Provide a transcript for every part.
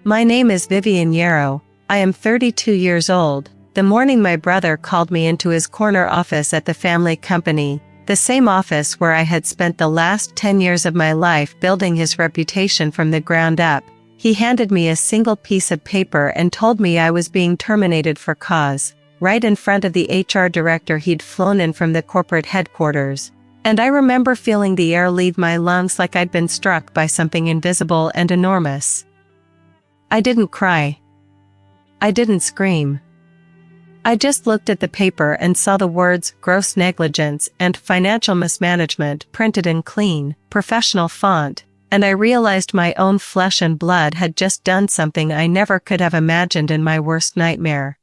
My name is Vivian Yarrow. I am 32 years old. The morning my brother called me into his corner office at the family company, the same office where I had spent the last 10 years of my life building his reputation from the ground up, he handed me a single piece of paper and told me I was being terminated for cause, right in front of the HR director he'd flown in from the corporate headquarters. And I remember feeling the air leave my lungs like I'd been struck by something invisible and enormous. I didn't cry. I didn't scream. I just looked at the paper and saw the words gross negligence and financial mismanagement printed in clean, professional font, and I realized my own flesh and blood had just done something I never could have imagined in my worst nightmare.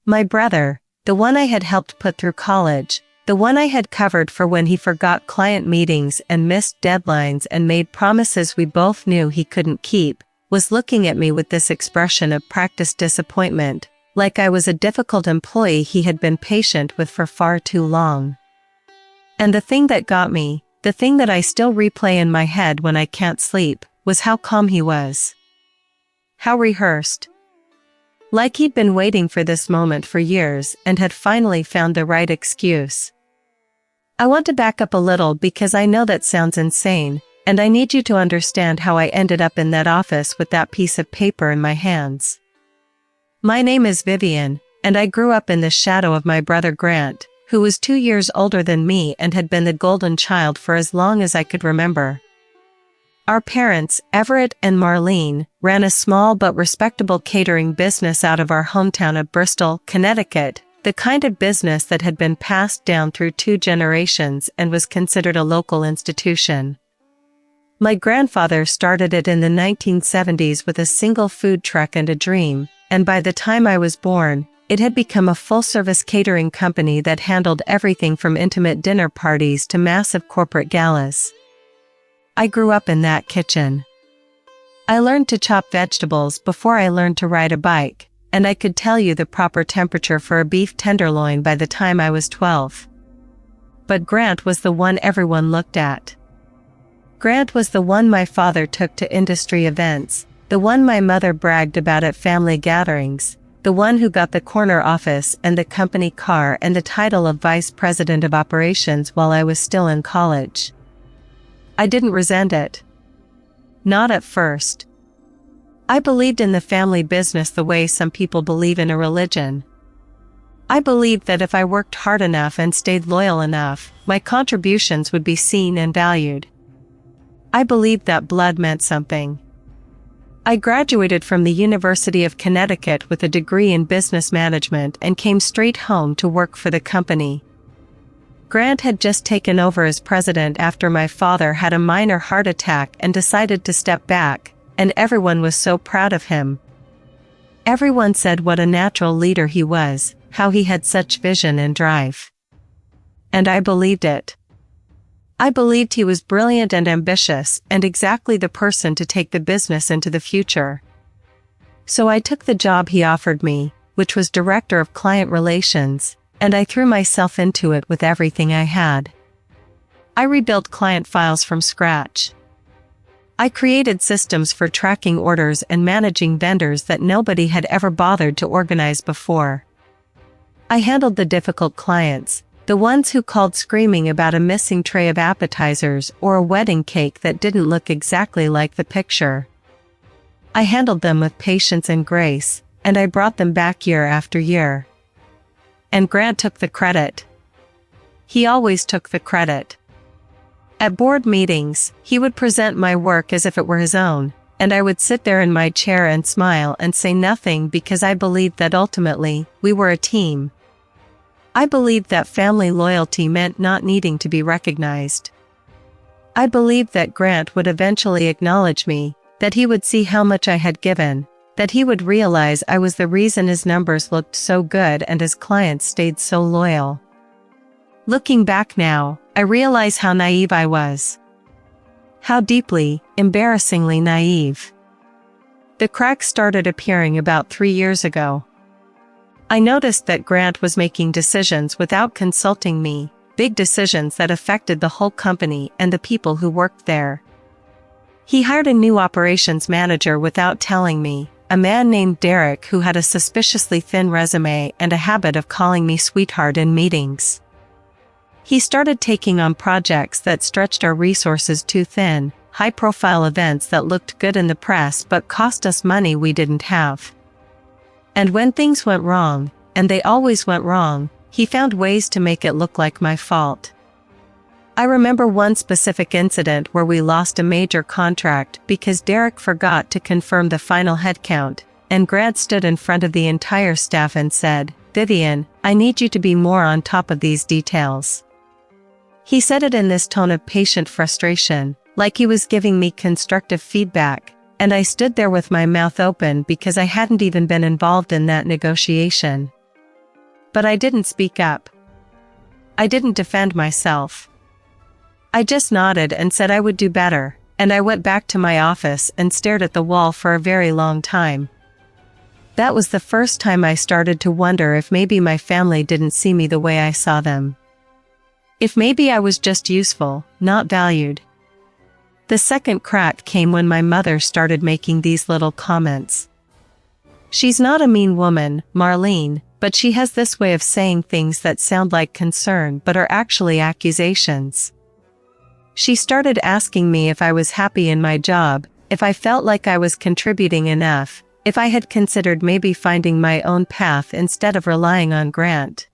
My brother, the one I had helped put through college, the one I had covered for when he forgot client meetings and missed deadlines and made promises we both knew he couldn't keep, was looking at me with this expression of practiced disappointment, like I was a difficult employee he had been patient with for far too long. And the thing that got me, the thing that I still replay in my head when I can't sleep, was how calm he was. How rehearsed. Like he'd been waiting for this moment for years and had finally found the right excuse. I want to back up a little because I know that sounds insane, and I need you to understand how I ended up in that office with that piece of paper in my hands. My name is Vivian, and I grew up in the shadow of my brother Grant, who was 2 years older than me and had been the golden child for as long as I could remember. Our parents, Everett and Marlene, ran a small but respectable catering business out of our hometown of Bristol, Connecticut, the kind of business that had been passed down through 2 generations and was considered a local institution. My grandfather started it in the 1970s with a single food truck and a dream, and by the time I was born, it had become a full-service catering company that handled everything from intimate dinner parties to massive corporate galas. I grew up in that kitchen. I learned to chop vegetables before I learned to ride a bike, and I could tell you the proper temperature for a beef tenderloin by the time I was 12. But Grant was the one everyone looked at. Grant was the one my father took to industry events, the one my mother bragged about at family gatherings, the one who got the corner office and the company car and the title of Vice President of Operations while I was still in college. I didn't resent it. Not at first. I believed in the family business the way some people believe in a religion. I believed that if I worked hard enough and stayed loyal enough, my contributions would be seen and valued. I believed that blood meant something. I graduated from the University of Connecticut with a degree in business management and came straight home to work for the company. Grant had just taken over as president after my father had a minor heart attack and decided to step back, and everyone was so proud of him. Everyone said what a natural leader he was, how he had such vision and drive. And I believed it. I believed he was brilliant and ambitious and exactly the person to take the business into the future. So I took the job he offered me, which was Director of Client Relations, and I threw myself into it with everything I had. I rebuilt client files from scratch. I created systems for tracking orders and managing vendors that nobody had ever bothered to organize before. I handled the difficult clients, the ones who called screaming about a missing tray of appetizers or a wedding cake that didn't look exactly like the picture. I handled them with patience and grace, and I brought them back year after year. And Grant took the credit. He always took the credit. At board meetings, he would present my work as if it were his own, and I would sit there in my chair and smile and say nothing because I believed that ultimately, we were a team. I believed that family loyalty meant not needing to be recognized. I believed that Grant would eventually acknowledge me, that he would see how much I had given, that he would realize I was the reason his numbers looked so good and his clients stayed so loyal. Looking back now, I realize how naive I was. How deeply, embarrassingly naive. The cracks started appearing about 3 years ago. I noticed that Grant was making decisions without consulting me, big decisions that affected the whole company and the people who worked there. He hired a new operations manager without telling me, a man named Derek who had a suspiciously thin resume and a habit of calling me sweetheart in meetings. He started taking on projects that stretched our resources too thin, high-profile events that looked good in the press but cost us money we didn't have. And when things went wrong, and they always went wrong, he found ways to make it look like my fault. I remember one specific incident where we lost a major contract because Derek forgot to confirm the final headcount, and Grant stood in front of the entire staff and said, "Vivian, I need you to be more on top of these details." He said it in this tone of patient frustration, like he was giving me constructive feedback, and I stood there with my mouth open because I hadn't even been involved in that negotiation. But I didn't speak up. I didn't defend myself. I just nodded and said I would do better, and I went back to my office and stared at the wall for a very long time. That was the first time I started to wonder if maybe my family didn't see me the way I saw them. If maybe I was just useful, not valued. The second crack came when my mother started making these little comments. "She's not a mean woman, Marlene, but she has this way of saying things that sound like concern but are actually accusations." She started asking me if I was happy in my job, if I felt like I was contributing enough, if I had considered maybe finding my own path instead of relying on Grant.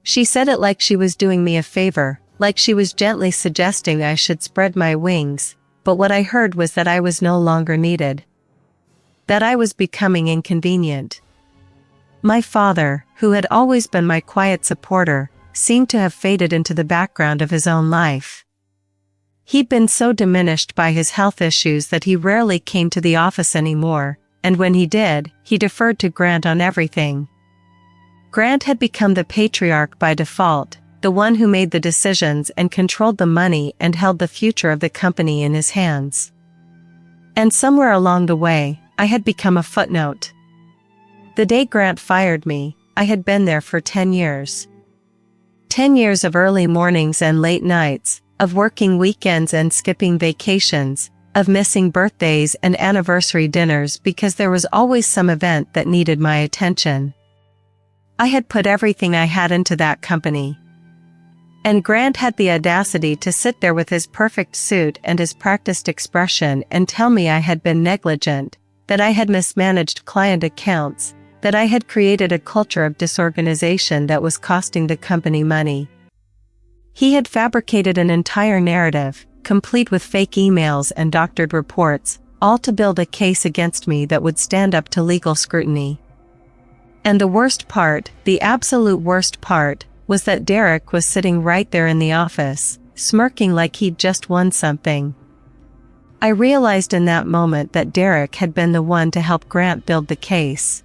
She said it like she was doing me a favor, like she was gently suggesting I should spread my wings, but what I heard was that I was no longer needed. That I was becoming inconvenient. My father, who had always been my quiet supporter, seemed to have faded into the background of his own life. He'd been so diminished by his health issues that he rarely came to the office anymore, and when he did, he deferred to Grant on everything. Grant had become the patriarch by default, the one who made the decisions and controlled the money and held the future of the company in his hands. And somewhere along the way, I had become a footnote. The day Grant fired me, I had been there for 10 years. 10 years of early mornings and late nights, of working weekends and skipping vacations, of missing birthdays and anniversary dinners because there was always some event that needed my attention. I had put everything I had into that company. And Grant had the audacity to sit there with his perfect suit and his practiced expression and tell me I had been negligent, that I had mismanaged client accounts, that I had created a culture of disorganization that was costing the company money. He had fabricated an entire narrative, complete with fake emails and doctored reports, all to build a case against me that would stand up to legal scrutiny. And the worst part, the absolute worst part, was that Derek was sitting right there in the office, smirking like he'd just won something. I realized in that moment that Derek had been the one to help Grant build the case.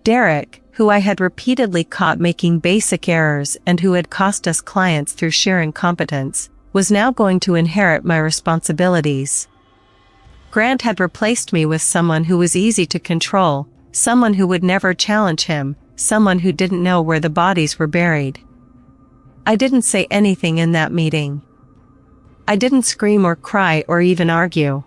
Derek, who I had repeatedly caught making basic errors and who had cost us clients through sheer incompetence, was now going to inherit my responsibilities. Grant had replaced me with someone who was easy to control, someone who would never challenge him, someone who didn't know where the bodies were buried. I didn't say anything in that meeting. I didn't scream or cry or even argue.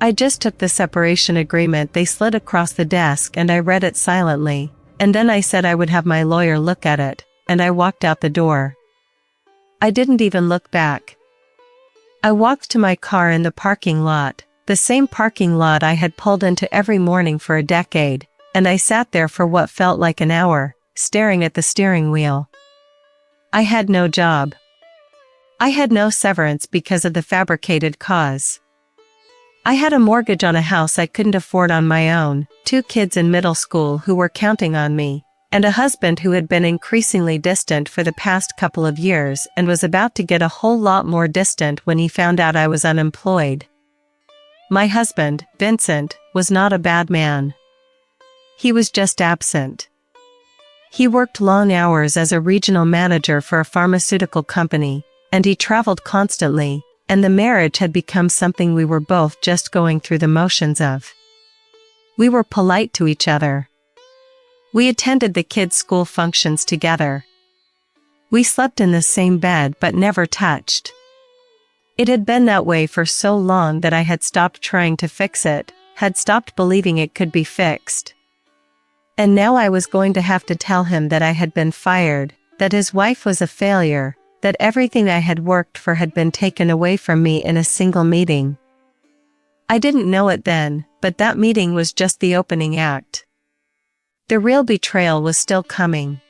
I just took the separation agreement they slid across the desk and I read it silently, and then I said I would have my lawyer look at it, and I walked out the door. I didn't even look back. I walked to my car in the parking lot, the same parking lot I had pulled into every morning for a decade, and I sat there for what felt like an hour, staring at the steering wheel. I had no job. I had no severance because of the fabricated cause. I had a mortgage on a house I couldn't afford on my own, 2 kids in middle school who were counting on me, and a husband who had been increasingly distant for the past couple of years and was about to get a whole lot more distant when he found out I was unemployed. My husband, Vincent, was not a bad man. He was just absent. He worked long hours as a regional manager for a pharmaceutical company, and he traveled constantly, and the marriage had become something we were both just going through the motions of. We were polite to each other. We attended the kids' school functions together. We slept in the same bed but never touched. It had been that way for so long that I had stopped trying to fix it, had stopped believing it could be fixed. And now I was going to have to tell him that I had been fired, that his wife was a failure, that everything I had worked for had been taken away from me in a single meeting. I didn't know it then, but that meeting was just the opening act. The real betrayal was still coming.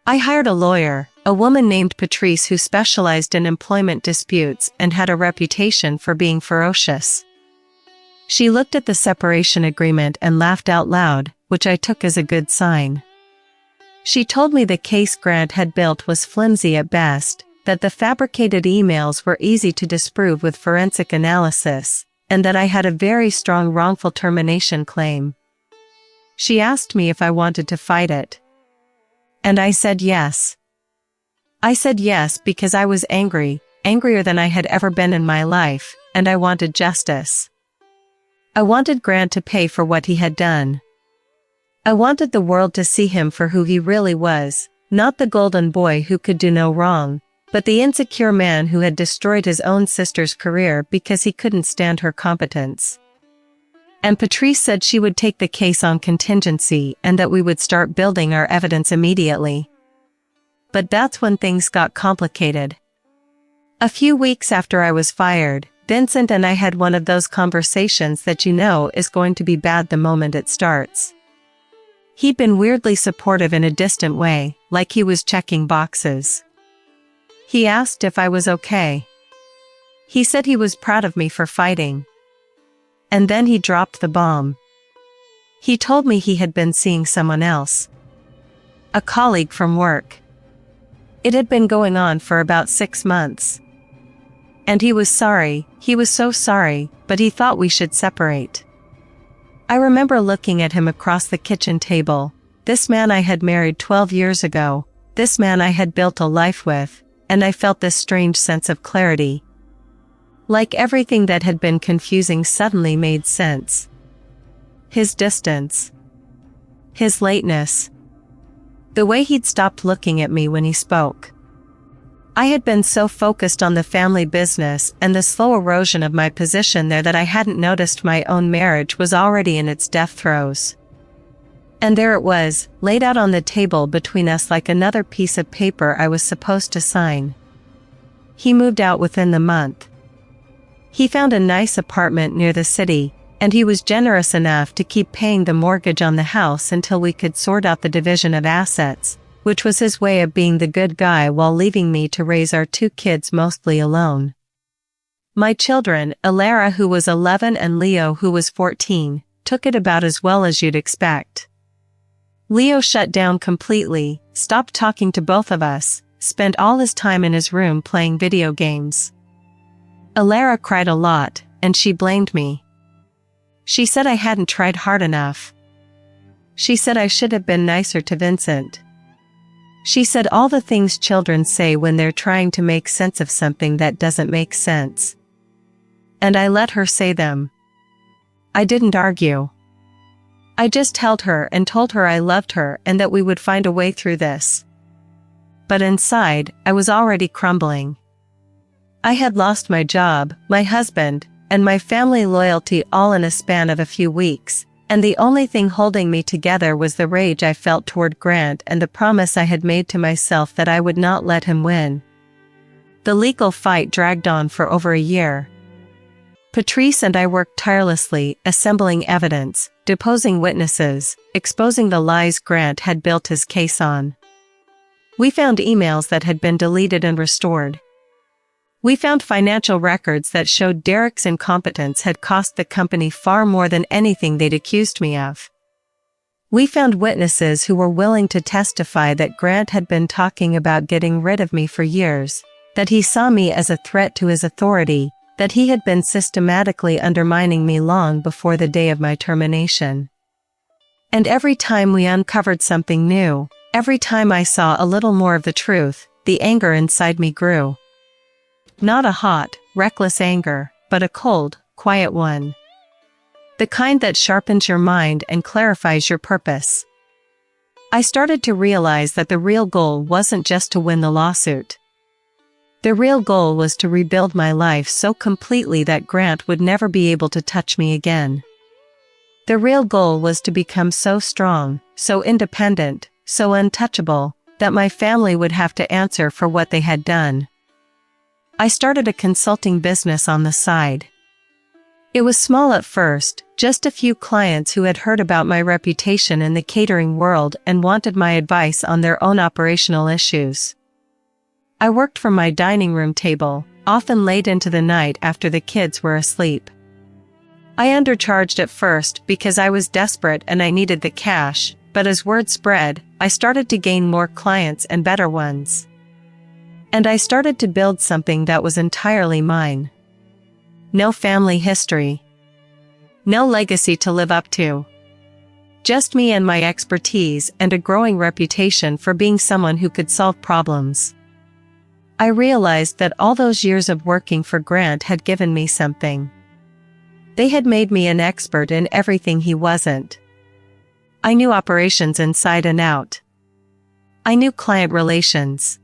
I hired a lawyer, a woman named Patrice who specialized in employment disputes and had a reputation for being ferocious. She looked at the separation agreement and laughed out loud, which I took as a good sign. She told me the case Grant had built was flimsy at best, that the fabricated emails were easy to disprove with forensic analysis, and that I had a very strong wrongful termination claim. She asked me if I wanted to fight it. And I said yes. I said yes because I was angry, angrier than I had ever been in my life, and I wanted justice. I wanted Grant to pay for what he had done. I wanted the world to see him for who he really was, not the golden boy who could do no wrong, but the insecure man who had destroyed his own sister's career because he couldn't stand her competence. And Patrice said she would take the case on contingency and that we would start building our evidence immediately. But that's when things got complicated. A few weeks after I was fired, Vincent and I had one of those conversations that you know is going to be bad the moment it starts. He'd been weirdly supportive in a distant way, like he was checking boxes. He asked if I was okay. He said he was proud of me for fighting. And then he dropped the bomb. He told me he had been seeing someone else. A colleague from work. It had been going on for about 6 months. And he was so sorry, but he thought we should separate. I remember looking at him across the kitchen table, this man I had married 12 years ago, this man I had built a life with, and I felt this strange sense of clarity. Like everything that had been confusing suddenly made sense. His distance. His lateness. The way he'd stopped looking at me when he spoke. I had been so focused on the family business and the slow erosion of my position there that I hadn't noticed my own marriage was already in its death throes. And there it was, laid out on the table between us like another piece of paper I was supposed to sign. He moved out within the month. He found a nice apartment near the city, and he was generous enough to keep paying the mortgage on the house until we could sort out the division of assets, which was his way of being the good guy while leaving me to raise our 2 kids mostly alone. My children, Alara who was 11 and Leo who was 14, took it about as well as you'd expect. Leo shut down completely, stopped talking to both of us, spent all his time in his room playing video games. Alara cried a lot, and she blamed me. She said I hadn't tried hard enough. She said I should have been nicer to Vincent. She said all the things children say when they're trying to make sense of something that doesn't make sense. And I let her say them. I didn't argue. I just held her and told her I loved her and that we would find a way through this. But inside, I was already crumbling. I had lost my job, my husband, and my family loyalty all in a span of a few weeks, and the only thing holding me together was the rage I felt toward Grant and the promise I had made to myself that I would not let him win. The legal fight dragged on for over a year. Patrice and I worked tirelessly, assembling evidence, deposing witnesses, exposing the lies Grant had built his case on. We found emails that had been deleted and restored. We found financial records that showed Derek's incompetence had cost the company far more than anything they'd accused me of. We found witnesses who were willing to testify that Grant had been talking about getting rid of me for years, that he saw me as a threat to his authority, that he had been systematically undermining me long before the day of my termination. And every time we uncovered something new, every time I saw a little more of the truth, the anger inside me grew. Not a hot, reckless anger, but a cold, quiet one. The kind that sharpens your mind and clarifies your purpose. I started to realize that the real goal wasn't just to win the lawsuit. The real goal was to rebuild my life so completely that Grant would never be able to touch me again. The real goal was to become so strong, so independent, so untouchable, that my family would have to answer for what they had done. I started a consulting business on the side. It was small at first, just a few clients who had heard about my reputation in the catering world and wanted my advice on their own operational issues. I worked from my dining room table, often late into the night after the kids were asleep. I undercharged at first because I was desperate and I needed the cash, but as word spread, I started to gain more clients and better ones. And I started to build something that was entirely mine. No family history. No legacy to live up to. Just me and my expertise and a growing reputation for being someone who could solve problems. I realized that all those years of working for Grant had given me something. They had made me an expert in everything he wasn't. I knew operations inside and out. I knew client relations.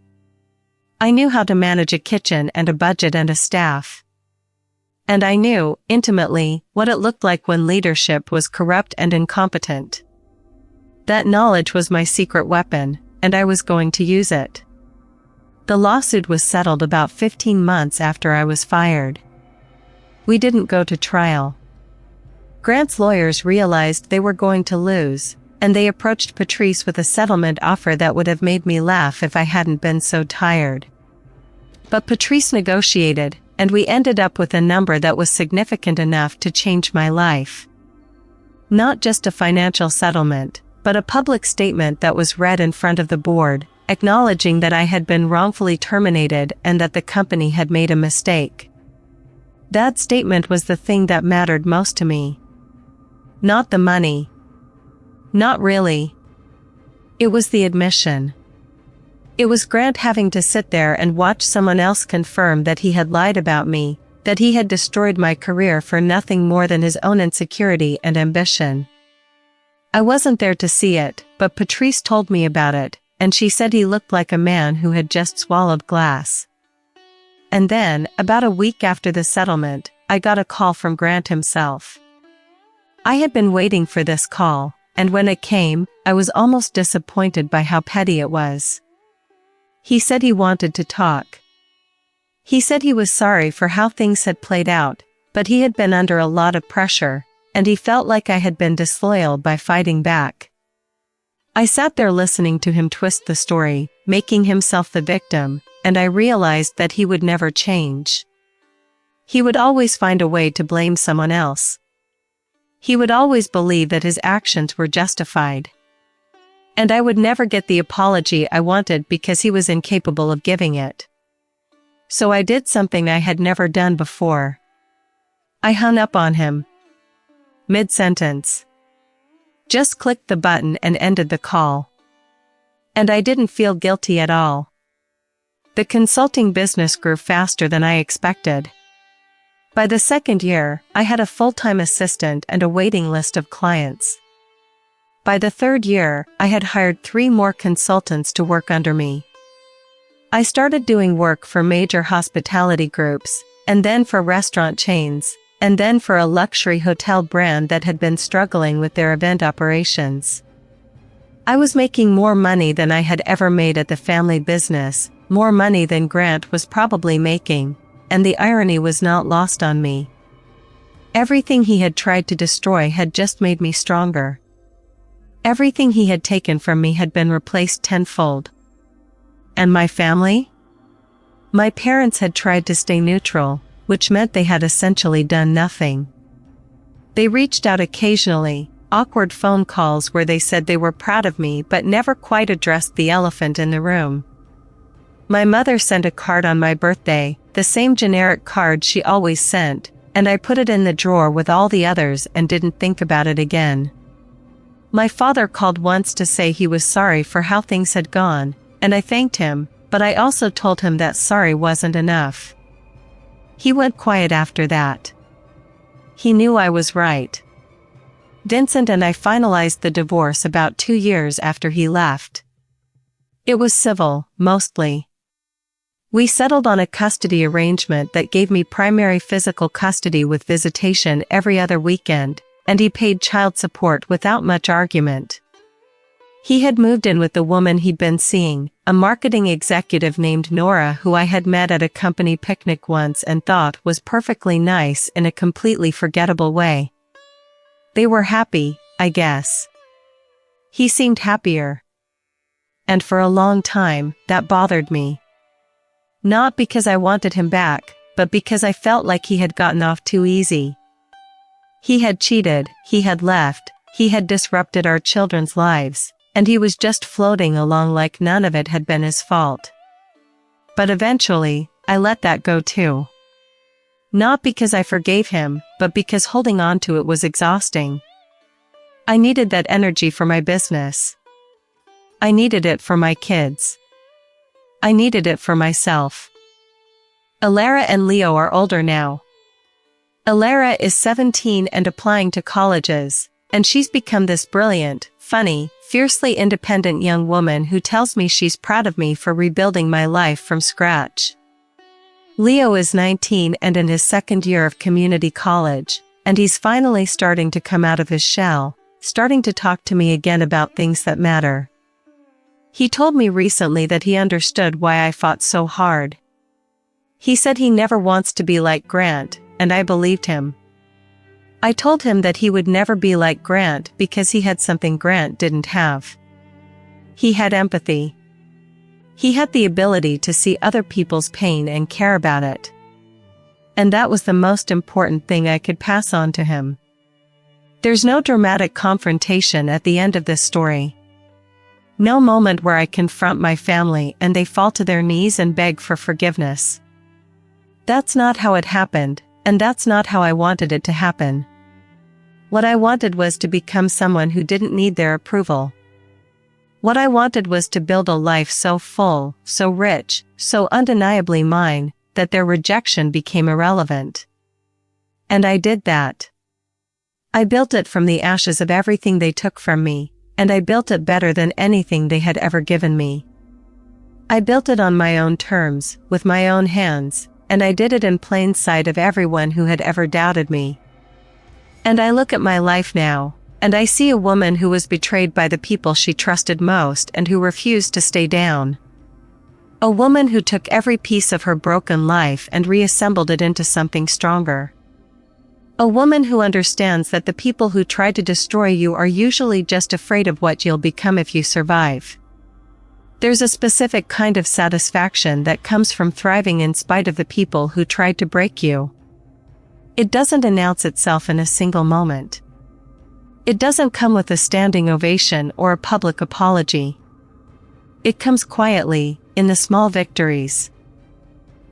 I knew how to manage a kitchen and a budget and a staff. And I knew, intimately, what it looked like when leadership was corrupt and incompetent. That knowledge was my secret weapon, and I was going to use it. The lawsuit was settled about 15 months after I was fired. We didn't go to trial. Grant's lawyers realized they were going to lose, and they approached Patrice with a settlement offer that would have made me laugh if I hadn't been so tired. But Patrice negotiated, and we ended up with a number that was significant enough to change my life. Not just a financial settlement, but a public statement that was read in front of the board, acknowledging that I had been wrongfully terminated and that the company had made a mistake. That statement was the thing that mattered most to me. Not the money. Not really. It was the admission. It was Grant having to sit there and watch someone else confirm that he had lied about me, that he had destroyed my career for nothing more than his own insecurity and ambition. I wasn't there to see it, but Patrice told me about it, and she said he looked like a man who had just swallowed glass. And then, about a week after the settlement, I got a call from Grant himself. I had been waiting for this call, and when it came, I was almost disappointed by how petty it was. He said he wanted to talk. He said he was sorry for how things had played out, but he had been under a lot of pressure, and he felt like I had been disloyal by fighting back. I sat there listening to him twist the story, making himself the victim, and I realized that he would never change. He would always find a way to blame someone else. He would always believe that his actions were justified. And I would never get the apology I wanted because he was incapable of giving it. So I did something I had never done before. I hung up on him. Mid-sentence. Just clicked the button and ended the call. And I didn't feel guilty at all. The consulting business grew faster than I expected. By the second year, I had a full-time assistant and a waiting list of clients. By the third year, I had hired 3 more consultants to work under me. I started doing work for major hospitality groups, and then for restaurant chains, and then for a luxury hotel brand that had been struggling with their event operations. I was making more money than I had ever made at the family business, more money than Grant was probably making, and the irony was not lost on me. Everything he had tried to destroy had just made me stronger. Everything he had taken from me had been replaced tenfold. And my family? My parents had tried to stay neutral, which meant they had essentially done nothing. They reached out occasionally, awkward phone calls where they said they were proud of me but never quite addressed the elephant in the room. My mother sent a card on my birthday, the same generic card she always sent, and I put it in the drawer with all the others and didn't think about it again. My father called once to say he was sorry for how things had gone, and I thanked him, but I also told him that sorry wasn't enough. He went quiet after that. He knew I was right. Vincent and I finalized the divorce about 2 years after he left. It was civil, mostly. We settled on a custody arrangement that gave me primary physical custody with visitation every other weekend, and he paid child support without much argument. He had moved in with the woman he'd been seeing, a marketing executive named Nora who I had met at a company picnic once and thought was perfectly nice in a completely forgettable way. They were happy, I guess. He seemed happier. And for a long time, that bothered me. Not because I wanted him back, but because I felt like he had gotten off too easy. He had cheated, he had left, he had disrupted our children's lives, and he was just floating along like none of it had been his fault. But eventually, I let that go too. Not because I forgave him, but because holding on to it was exhausting. I needed that energy for my business. I needed it for my kids. I needed it for myself. Alara and Leo are older now. Alara is 17 and applying to colleges, and she's become this brilliant, funny, fiercely independent young woman who tells me she's proud of me for rebuilding my life from scratch. Leo is 19 and in his second year of community college, and he's finally starting to come out of his shell, starting to talk to me again about things that matter. He told me recently that he understood why I fought so hard. He said he never wants to be like Grant, and I believed him. I told him that he would never be like Grant because he had something Grant didn't have. He had empathy. He had the ability to see other people's pain and care about it. And that was the most important thing I could pass on to him. There's no dramatic confrontation at the end of this story. No moment where I confront my family and they fall to their knees and beg for forgiveness. That's not how it happened, and that's not how I wanted it to happen. What I wanted was to become someone who didn't need their approval. What I wanted was to build a life so full, so rich, so undeniably mine, that their rejection became irrelevant. And I did that. I built it from the ashes of everything they took from me, and I built it better than anything they had ever given me. I built it on my own terms, with my own hands, and I did it in plain sight of everyone who had ever doubted me. And I look at my life now, and I see a woman who was betrayed by the people she trusted most and who refused to stay down. A woman who took every piece of her broken life and reassembled it into something stronger. A woman who understands that the people who try to destroy you are usually just afraid of what you'll become if you survive. There's a specific kind of satisfaction that comes from thriving in spite of the people who tried to break you. It doesn't announce itself in a single moment. It doesn't come with a standing ovation or a public apology. It comes quietly, in the small victories.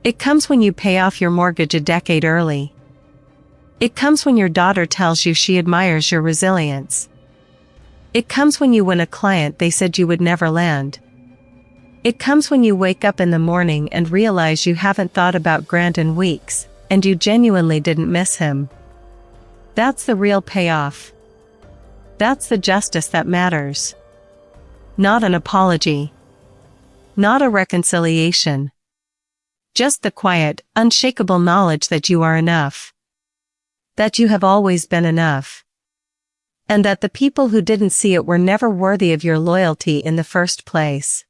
It comes when you pay off your mortgage a decade early. It comes when your daughter tells you she admires your resilience. It comes when you win a client they said you would never land. It comes when you wake up in the morning and realize you haven't thought about Grant in weeks, and you genuinely didn't miss him. That's the real payoff. That's the justice that matters. Not an apology. Not a reconciliation. Just the quiet, unshakable knowledge that you are enough. That you have always been enough. And that the people who didn't see it were never worthy of your loyalty in the first place.